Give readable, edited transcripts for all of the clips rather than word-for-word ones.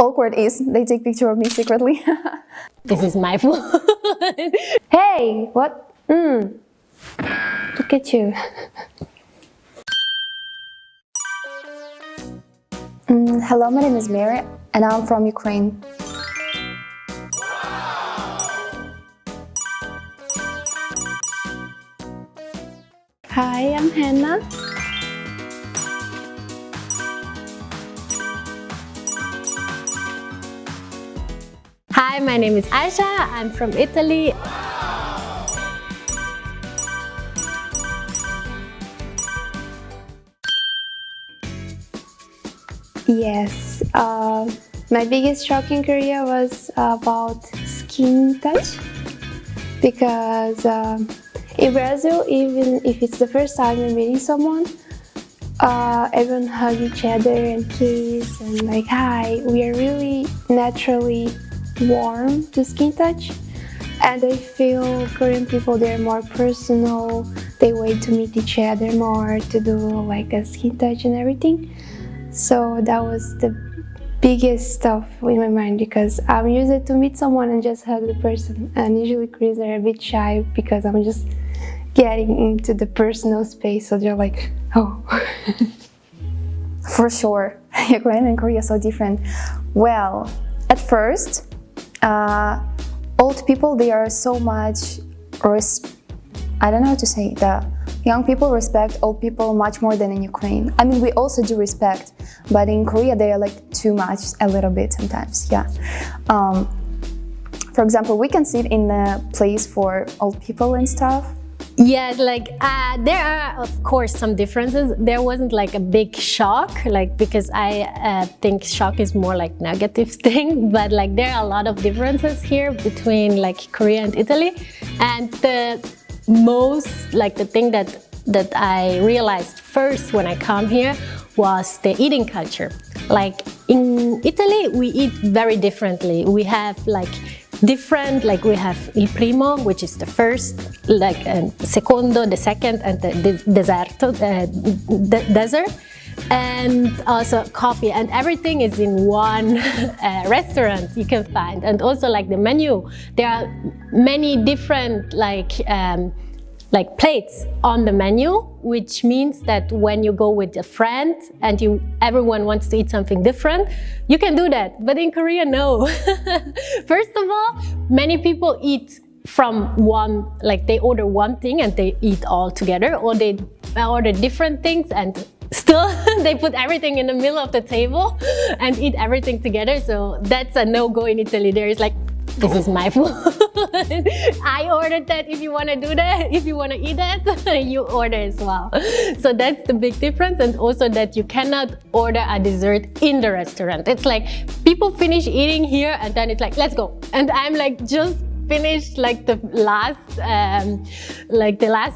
awkward is they take picture of me secretly. This is my phone. Hey, what? Look at you. Hello, my name is Mary and I'm from Ukraine. Hi, I'm Hannah. Hi, my name is Aisha. I'm from Italy. Yes, my biggest shock in Korea was about skin touch, because in Brazil, even if it's the first time you're meeting someone, everyone hug each other and kiss and like hi. We are really naturally warm to skin touch, and I feel Korean people, they're more personal. They wait to meet each other more, to do like a skin touch and everything. So that was the biggest stuff in my mind, because I'm used to meet someone and just hug the person, and usually Koreans are a bit shy because I'm just getting into the personal space, so they're like, oh. For sure, Ukraine and Korea are so different. Well, at first, old people, they are so much, I don't know how to say, the young people respect old people much more than in Ukraine. I mean, we also do respect, but in Korea they are like too much, a little bit sometimes, yeah. For example, we can sit in a place for old people and stuff. Yeah, like there are of course some differences. There wasn't like a big shock, like because I think shock is more like negative thing, but like there are a lot of differences here between like Korea and Italy. And the most like the thing that I realized first when I come here was the eating culture. Like in Italy, we eat very differently. We have like different, like we have il primo, which is the first, like secondo, the second, and the deserto, dessert, and also coffee, and everything is in one restaurant you can find. And also like the menu, there are many different like plates on the menu, which means that when you go with a friend and everyone wants to eat something different, you can do that. But in Korea, no. First of all, many people eat from one, like they order one thing and they eat all together, or they order different things and still they put everything in the middle of the table and eat everything together. So that's a no-go in Italy. There is like, this is my food. I ordered that. If you want to do that, if you want to eat that, you order as well. So that's the big difference. And also that you cannot order a dessert in the restaurant. It's like people finish eating here and then it's like, let's go. And I'm like, just finished like the last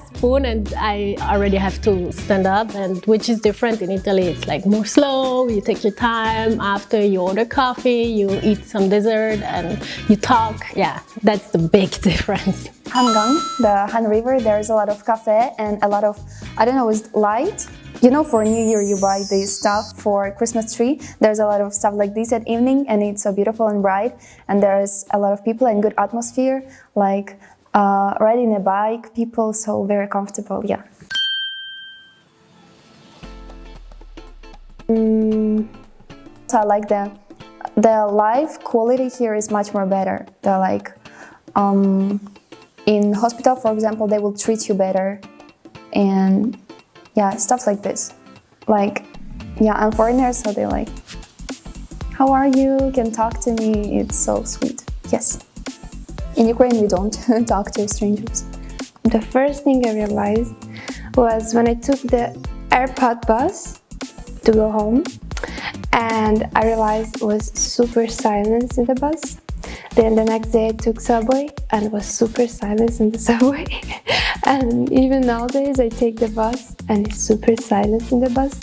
spoon and I already have to stand up, and which is different in Italy. It's like more slow, you take your time. After you order coffee, you eat some dessert and you talk. Yeah, that's the big difference. Hangang, the Han River, there's a lot of cafe and a lot of, I don't know, is light? You know, for New Year you buy this stuff for Christmas tree. There's a lot of stuff like this at evening and it's so beautiful and bright, and there's a lot of people and good atmosphere, like riding a bike, people so very comfortable, yeah. So I like the life quality here is much more better. The like in hospital, for example, they will treat you better, and yeah, stuff like this. Like, yeah, I'm foreigner, so they're like, how are you? Can talk to me. It's so sweet. Yes. In Ukraine, we don't talk to strangers. The first thing I realized was when I took the airport bus to go home, and I realized it was super silent in the bus. Then the next day I took subway and it was super silent in the subway. And even nowadays I take the bus and it's super silent in the bus.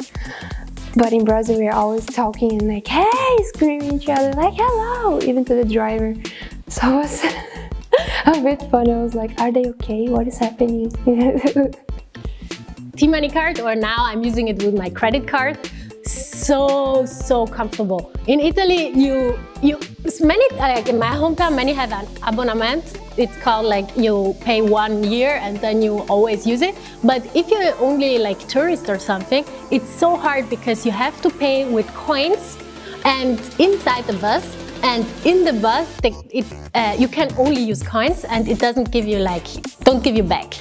But in Brazil we're always talking and like, hey, screaming each other like, hello, even to the driver. So it was a bit fun. I was like, are they okay? What is happening? T-Money card, or now I'm using it with my credit card. so comfortable. In Italy, you many, like in my hometown, many have an abonnement. It's called like you pay 1 year and then you always use it. But if you're only like tourist or something, it's so hard because you have to pay with coins and inside the bus. And in the bus, you can only use coins, and it don't give you back.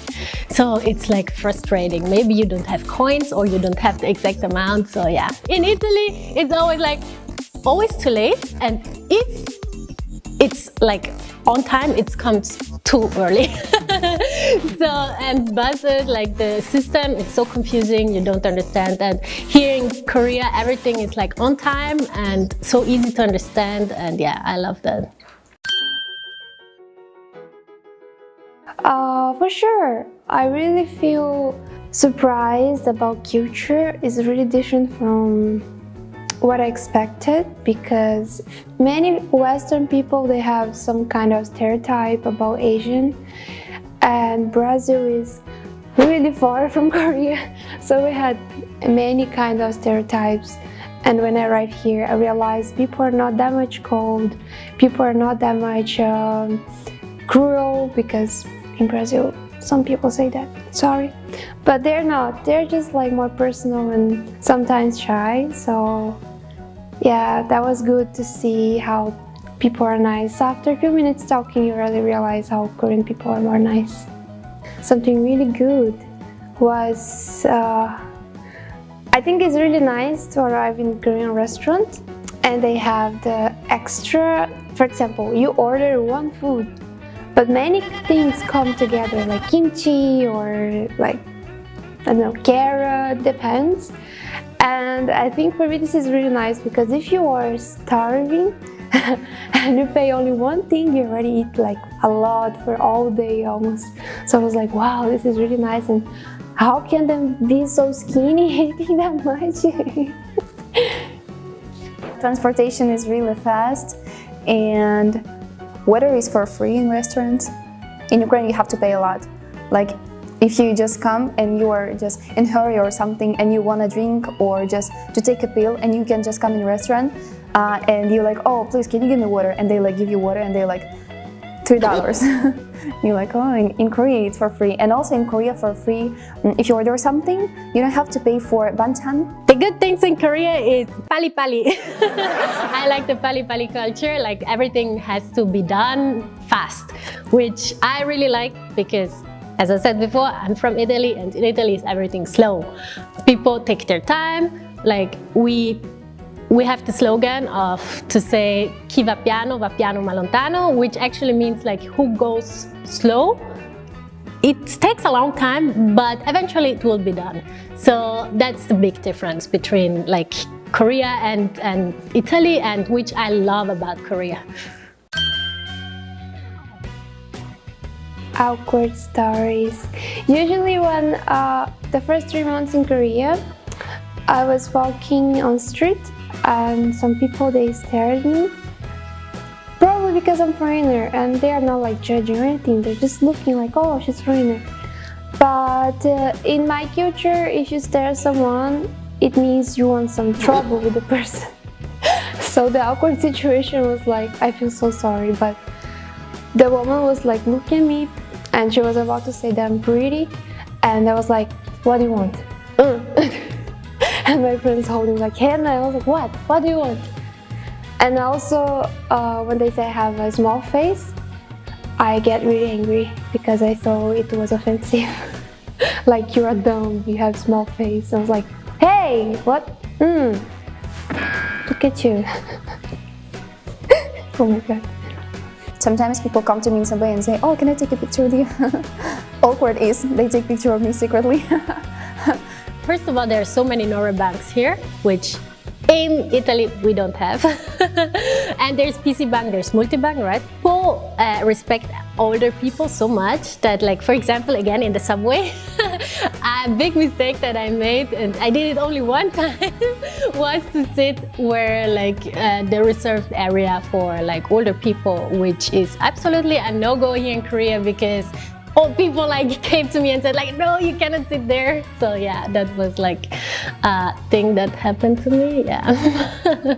So it's like frustrating. Maybe you don't have coins or you don't have the exact amount. So yeah, in Italy, it's always too late. And if it's like on time, it comes too early. So, and buses, like the system, it's so confusing, you don't understand. And here in Korea, everything is like on time and so easy to understand. And yeah, I love that. For sure, I really feel surprised about culture. It's really different from what I expected, because many Western people, they have some kind of stereotype about Asian, and Brazil is really far from Korea, so we had many kind of stereotypes. And when I arrived here, I realized people are not that much cold, people are not that much cruel, because in Brazil some people say that, sorry, but they're not, they're just like more personal and sometimes shy. So yeah, that was good to see how people are nice. After a few minutes talking, you really realize how Korean people are more nice. Something really good was, I think it's really nice to arrive in a Korean restaurant and they have the extra, for example, you order one food, but many things come together, like kimchi or like, I don't know, carrot, depends. And I think for me this is really nice, because if you are starving and you pay only one thing, you already eat like a lot for all day almost. So I was like, wow, this is really nice, and how can they be so skinny eating that much? Transportation is really fast, and weather is for free in restaurants. In Ukraine you have to pay a lot. Like if you just come and you are just in a hurry or something and you want a drink or just to take a pill, and you can just come in a restaurant and you're like, oh please can you give me water, and they like give you water and they're like $3. You're like, oh, in Korea it's for free. And also in Korea for free, if you order something, you don't have to pay for banchan. The good things in Korea is pali pali. I like the pali pali culture, like everything has to be done fast, which I really like, because as I said before, I'm from Italy, and in Italy is everything slow. People take their time, like we have the slogan of to say chi va piano ma lontano, which actually means like who goes slow. It takes a long time, but eventually it will be done. So that's the big difference between like Korea and Italy, and which I love about Korea. Awkward stories. Usually when the first 3 months in Korea, I was walking on street and some people, they stared at me, probably because I'm foreigner, and they are not like judging or anything, they're just looking like, oh, she's foreigner. But in my culture, if you stare at someone, it means you want some trouble with the person. So the awkward situation was like, I feel so sorry, but the woman was like looking at me and she was about to say that I'm pretty, and I was like, what do you want? And my friend's holding like hand, and I was like, what do you want? And also when they say I have a small face, I get really angry because I thought it was offensive. Like, you're dumb, you have small face. I was like, hey, what? Look at you. Oh my god. Sometimes people come to me in subway and say, oh, can I take a picture with you? Awkward is they take picture of me secretly. First of all, there are so many Norabanks here, which in Italy we don't have. And there's PC Bank, there's Multibank, right? People respect older people so much that, like, for example, again in the subway, a big mistake that I made, and I did it only one time, was to sit where like the reserved area for like older people, which is absolutely a no-go here in Korea, because all people like came to me and said like, no, you cannot sit there. So yeah, that was like a thing that happened to me. Yeah.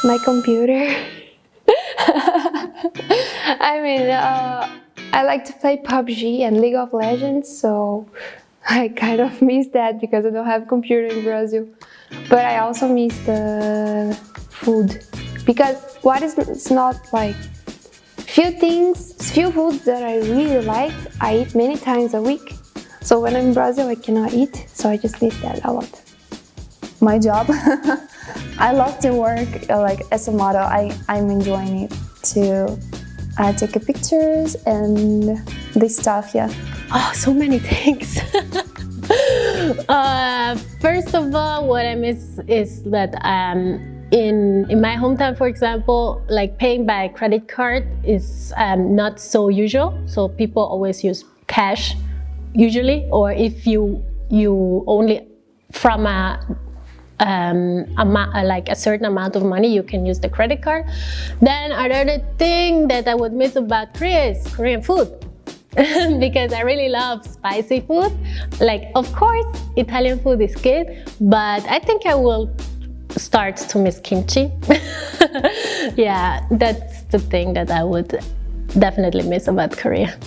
My computer. I mean, I like to play PUBG and League of Legends, so I kind of miss that because I don't have a computer in Brazil. But I also miss the food, because what is it's not like few foods that I really like, I eat many times a week. So when I'm in Brazil, I cannot eat, so I just miss that a lot. My job. I love to work like as a model. I'm enjoying it to take pictures and this stuff. Yeah. Oh, so many things. First of all, what I miss is that in my hometown, for example, like paying by credit card is not so usual. So people always use cash usually, or if you only from like a certain amount of money, you can use the credit card. Then another thing that I would miss about Korea is Korean food. Because I really love spicy food. Like, of course, Italian food is good, but I think I will start to miss kimchi. Yeah, that's the thing that I would definitely miss about Korea.